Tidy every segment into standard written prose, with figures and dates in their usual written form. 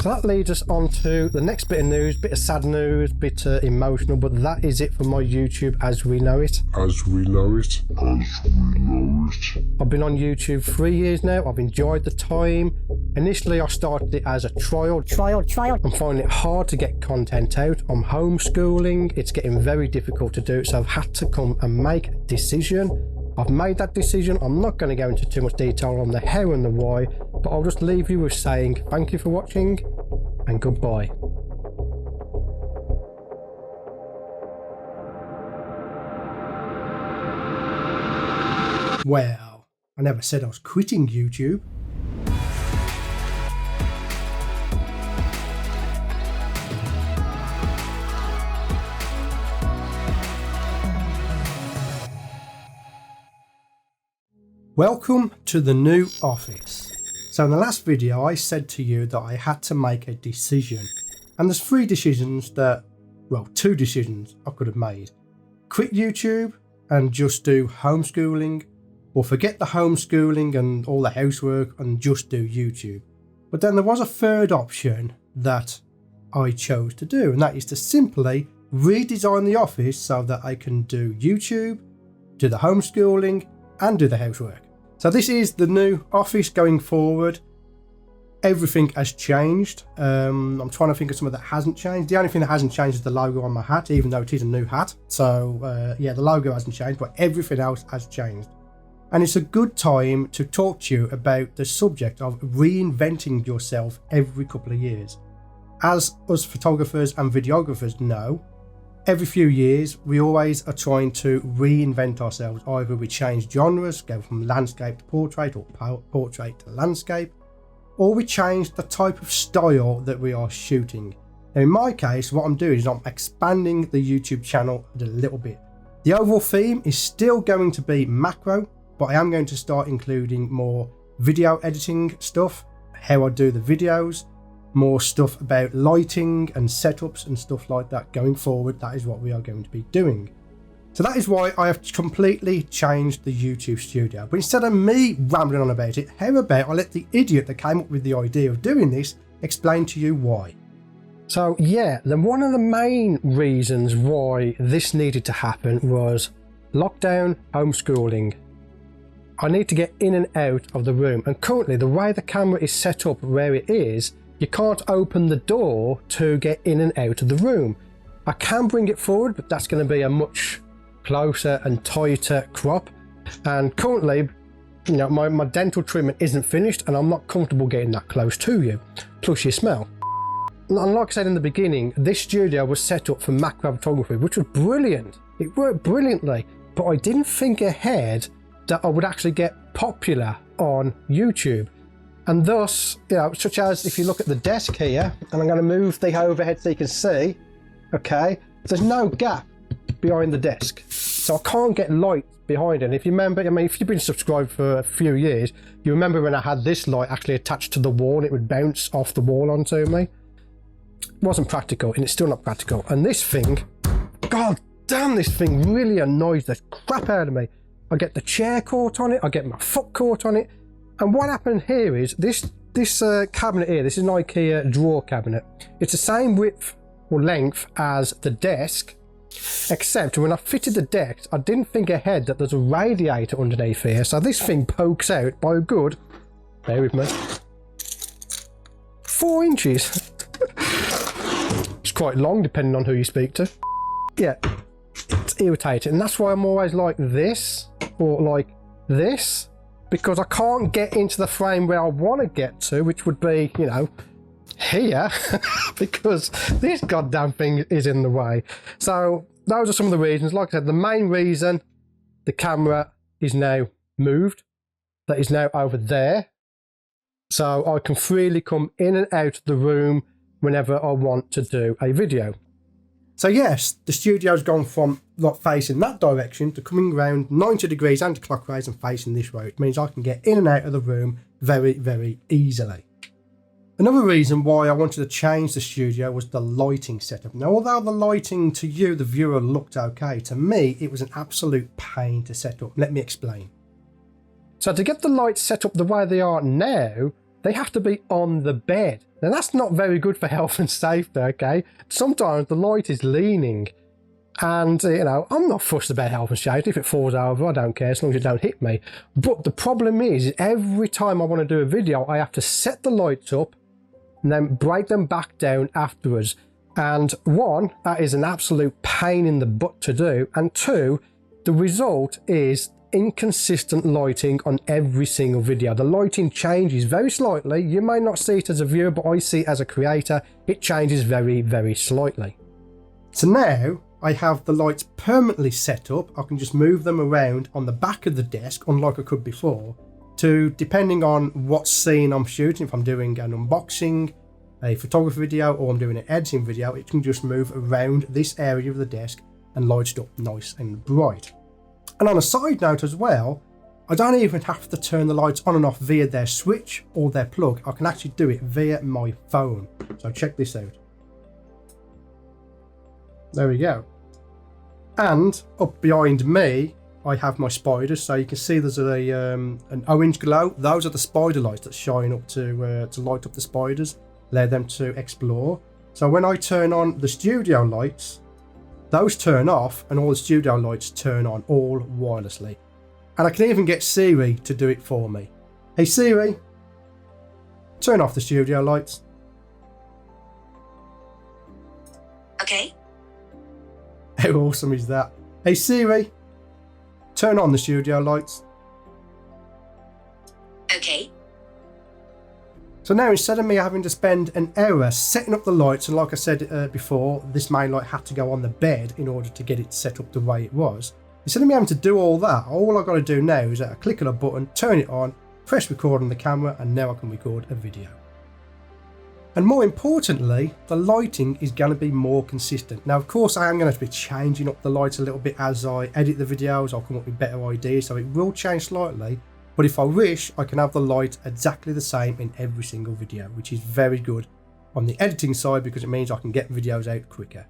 So that leads us on to the next bit of news, bit of sad news, bit emotional, but that is it for my YouTube as we know it. As we know it. I've been on YouTube 3 years now. I've enjoyed the time. Initially, I started it as a trial. I'm finding it hard to get content out. I'm homeschooling. It's getting very difficult to do, so I've had to come and make a decision. I've made that decision. I'm not going to go into too much detail on the how and the why, but I'll just leave you with saying thank you for watching and goodbye. Well, I never said I was quitting YouTube. Welcome to the new office. So in the last video I said to you that I had to make a decision, and there's two decisions I could have made. Quit YouTube and just do homeschooling, or forget the homeschooling and all the housework and just do YouTube. But then there was a third option that I chose to do, and that is to simply redesign the office so that I can do YouTube, do the homeschooling and do the housework. So this is the new office going forward. Everything has changed. I'm trying to think of something that hasn't changed. The only thing that hasn't changed is the logo on my hat, even though it is a new hat. So yeah, the logo hasn't changed, but everything else has changed. And it's a good time to talk to you about the subject of reinventing yourself every couple of years. As us photographers and videographers know, every few years, we always are trying to reinvent ourselves. Either we change genres, go from landscape to portrait, or portrait to landscape, or we change the type of style that we are shooting. Now in my case, what I'm doing is I'm expanding the YouTube channel a little bit. The overall theme is still going to be macro, but I am going to start including more video editing stuff, how I do the videos, more stuff about lighting and setups and stuff like that going forward. That is what we are going to be doing. So that is why I have completely changed the YouTube studio. But instead of me rambling on about it, how about I let the idiot that came up with the idea of doing this explain to you why. So yeah, then one of the main reasons why this needed to happen was lockdown, homeschooling. I need to get in and out of the room, and currently the way the camera is set up where it is, you can't open the door to get in and out of the room. I can bring it forward, but that's going to be a much closer and tighter crop. And currently, you know, my dental treatment isn't finished, and I'm not comfortable getting that close to you. Plus you smell. And like I said in the beginning, this studio was set up for macro photography, which was brilliant. It worked brilliantly, but I didn't think ahead that I would actually get popular on YouTube. And thus, you know, such as if you look at the desk here, and I'm going to move the overhead so you can see, okay, there's no gap behind the desk. So I can't get light behind it. And if you remember, I mean, if you've been subscribed for a few years, you remember when I had this light actually attached to the wall, it would bounce off the wall onto me. It wasn't practical, and it's still not practical. And this thing, god damn, this thing really annoys the crap out of me. I get the chair caught on it, I get my foot caught on it. And what happened here is this cabinet here, this is an IKEA drawer cabinet. It's the same width or length as the desk, except when I fitted the desk, I didn't think ahead that there's a radiator underneath here. So this thing pokes out by a good, bear with me, 4 inches. It's quite long depending on who you speak to. Yeah, it's irritating. And that's why I'm always like this, or like this. Because I can't get into the frame where I want to get to, which would be, you know, here, because this goddamn thing is in the way. So those are some of the reasons. Like I said, the main reason, the camera is now moved. That is now over there. So I can freely come in and out of the room whenever I want to do a video. So yes, the studio's gone from not facing that direction to coming around 90 degrees anti-clockwise and facing this way. It means I can get in and out of the room very, very easily. Another reason why I wanted to change the studio was the lighting setup. Now, although the lighting to you, the viewer, looked okay, to me, it was an absolute pain to set up. Let me explain. So to get the lights set up the way they are now, they have to be on the bed. Now that's not very good for health and safety, okay? Sometimes the light is leaning, and you know, I'm not fussed about health and safety. If it falls over, I don't care as long as it don't hit me. But the problem is every time I want to do a video, I have to set the lights up and then break them back down afterwards. And one, that is an absolute pain in the butt to do, and two, the result is inconsistent lighting on every single video. The lighting changes very slightly. You may not see it as a viewer, but I see it as a creator. It changes very, very slightly. So now I have the lights permanently set up. I can just move them around on the back of the desk, unlike I could before, to depending on what scene I'm shooting. If I'm doing an unboxing, a photography video, or I'm doing an editing video, it can just move around this area of the desk and light it up nice and bright. And on a side note as well, I don't even have to turn the lights on and off via their switch or their plug. I can actually do it via my phone. So check this out. There we go. And up behind me, I have my spiders. So you can see there's an orange glow. Those are the spider lights that shine up to light up the spiders, allow them to explore. So when I turn on the studio lights, those turn off and all the studio lights turn on, all wirelessly. And I can even get Siri to do it for me. Hey Siri, turn off the studio lights. Okay. How awesome is that? Hey Siri, turn on the studio lights. Okay. So now instead of me having to spend an hour setting up the lights, and like I said before, this main light had to go on the bed in order to get it set up the way it was. Instead of me having to do all that, all I've got to do now is I click on a button, turn it on, press record on the camera, and now I can record a video. And more importantly, the lighting is going to be more consistent. Now, of course, I am going to be changing up the lights a little bit as I edit the videos. I'll come up with better ideas, so it will change slightly. But if I wish, I can have the light exactly the same in every single video, which is very good on the editing side because it means I can get videos out quicker.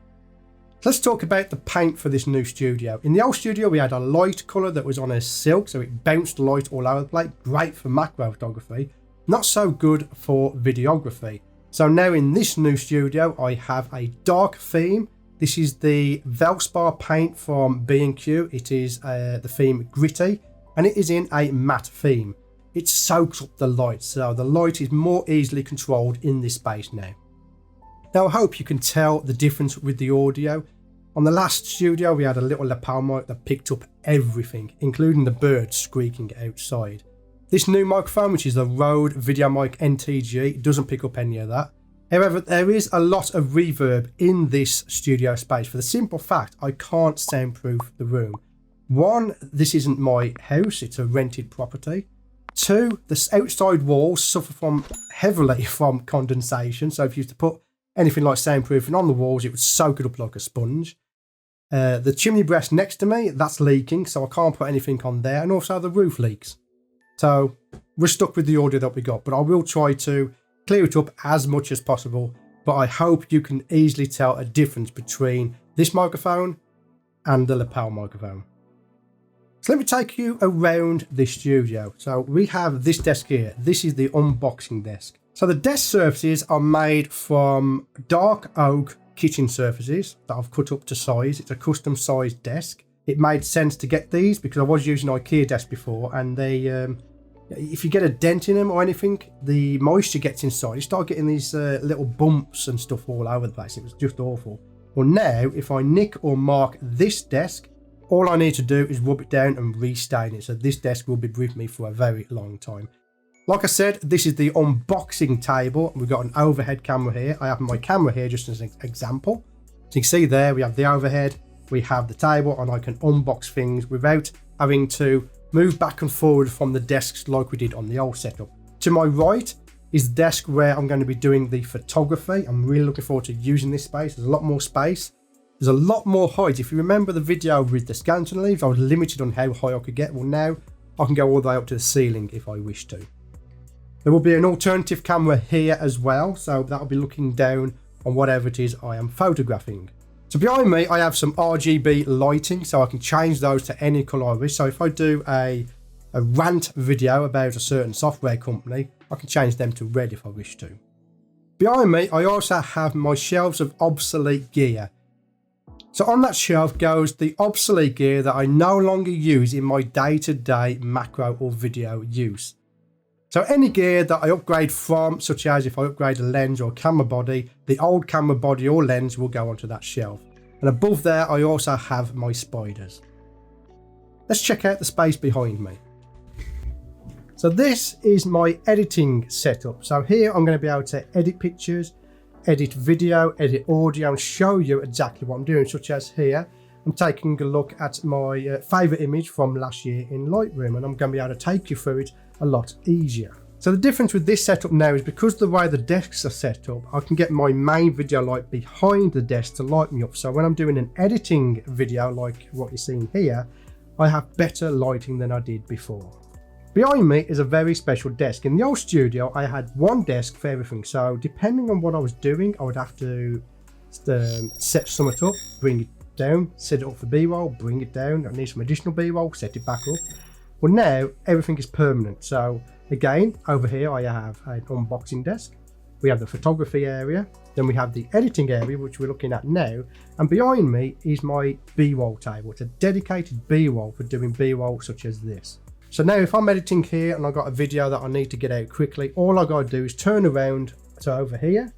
So let's talk about the paint for this new studio. In the old studio, we had a light colour that was on a silk, so it bounced light all over the place. Great for macro photography, not so good for videography. So now in this new studio, I have a dark theme. This is the Velspar paint from B&Q. It is the theme Gritty, and it is in a matte theme. It soaks up the light, so the light is more easily controlled in this space now. Now I hope you can tell the difference with the audio. On the last studio we had a little lapel mic that picked up everything, including the birds squeaking outside. This new microphone, which is the Rode VideoMic NTG, doesn't pick up any of that. However, there is a lot of reverb in this studio space for the simple fact I can't soundproof the room. One, this isn't my house, it's a rented property. Two, the outside walls suffer heavily from condensation, so if you used to put anything like soundproofing on the walls, it would soak it up like a sponge. The chimney breast next to me, that's leaking, so I can't put anything on there, and also the roof leaks. So we're stuck with the audio that we got, but I will try to clear it up as much as possible, but I hope you can easily tell a difference between this microphone and the lapel microphone. So let me take you around the studio. So we have this desk here. This is the unboxing desk. So the desk surfaces are made from dark oak kitchen surfaces that I've cut up to size. It's a custom sized desk. It made sense to get these because I was using IKEA desks before, and they, if you get a dent in them or anything, the moisture gets inside. You start getting these little bumps and stuff all over the place. It was just awful. Well, now if I nick or mark this desk, all I need to do is rub it down and restain it, so this desk will be with me for a very long time. Like I said, this is the unboxing table. We've got an overhead camera here. I have my camera here just as an example. So you can see there we have the overhead, we have the table, and I can unbox things without having to move back and forward from the desks like we did on the old setup. To my right is the desk where I'm going to be doing the photography. I'm really looking forward to using this space. There's a lot more space. There's a lot more height. If you remember the video with the skeleton leaves, I was limited on how high I could get. Well, now I can go all the way up to the ceiling if I wish to. There will be an alternative camera here as well, so that'll be looking down on whatever it is I am photographing. So behind me, I have some RGB lighting, so I can change those to any color I wish. So if I do a a rant video about a certain software company, I can change them to red if I wish to. Behind me, I also have my shelves of obsolete gear. So on that shelf goes the obsolete gear that I no longer use in my day-to-day macro or video use. So any gear that I upgrade from, such as if I upgrade a lens or camera body, the old camera body or lens will go onto that shelf. And above there, I also have my spiders. Let's check out the space behind me. So this is my editing setup. So here I'm going to be able to edit pictures, edit video, edit audio, and show you exactly what I'm doing, such as here. I'm taking a look at my favourite image from last year in Lightroom, and I'm going to be able to take you through it a lot easier. So the difference with this setup now is because the way the desks are set up, I can get my main video light behind the desk to light me up. So when I'm doing an editing video like what you're seeing here, I have better lighting than I did before. Behind me is a very special desk. In the old studio, I had one desk for everything. So depending on what I was doing, I would have to set something up, bring it down, set it up for B-roll, bring it down. I need some additional B-roll, set it back up. Well, now everything is permanent. So again, over here I have an unboxing desk. We have the photography area. Then we have the editing area, which we're looking at now. And behind me is my B-roll table. It's a dedicated B-roll for doing B-roll such as this. So now if I'm editing here and I've got a video that I need to get out quickly, all I gotta do is turn around to over here,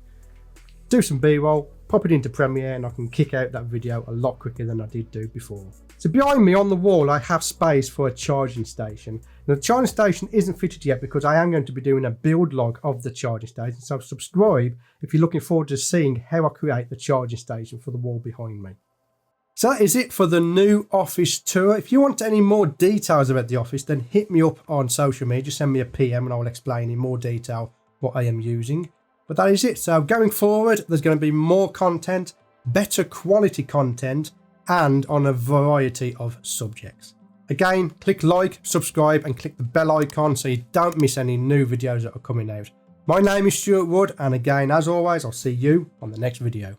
do some B-roll, pop it into Premiere, and I can kick out that video a lot quicker than I did do before. So behind me on the wall, I have space for a charging station. Now the charging station isn't fitted yet because I am going to be doing a build log of the charging station. So subscribe if you're looking forward to seeing how I create the charging station for the wall behind me. So that is it for the new office tour. If you want any more details about the office, then hit me up on social media. Just send me a PM and I'll explain in more detail what I am using. But that is it. So going forward, there's going to be more content, better quality content, and on a variety of subjects. Again, click like, subscribe, and click the bell icon so you don't miss any new videos that are coming out. My name is Stewart Wood, and again, as always, I'll see you on the next video.